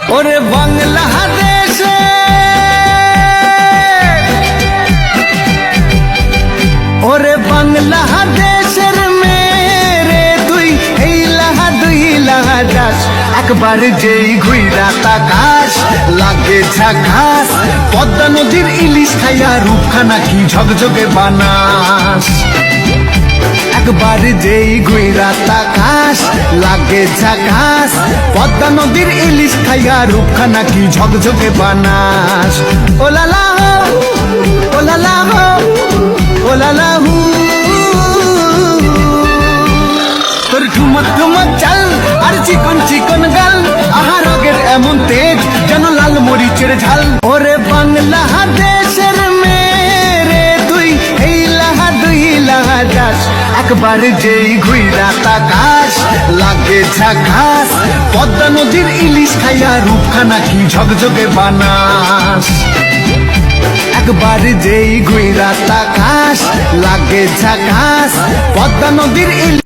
ওরে বাংলাদেশে ওরে বাংলাদেশের মেরে তুই এই লাহা দুই লাহা যাস একবার যেই ঘুইরা তাকাস লাগে ঝাকাস পদ্মা নদীর ইলিশ খাইয়া রূপখানা কি ঝকঝকে বানাস একবার যেই ঘুইরা তাকাস লাগে ঝাকাস পদ্মা নদীর ইলিশ খাইয়া রূপখানা কি ঝকঝকে বানাস ওলালা ওলালা ওলালা তোর ঠুমক ঠুমক চাল আর চিকন চিকন গাল আহার রগের এমন তেজ যেন লাল মরিচের ঝাল ওরে বাংলাদেশের মেরে তুই এই লাহা দুই লাহা যাস একবার যেই ঘুইরা তাকাস লাগে ঝাকাস পদ্মা নদীর ইলিশ খাইয়া রূপখানা কি ঝকঝকে বানাস একবার যেই ঘুইরা তাকাস লাগে ঝাকাস পদ্মা নদীর ইলিশ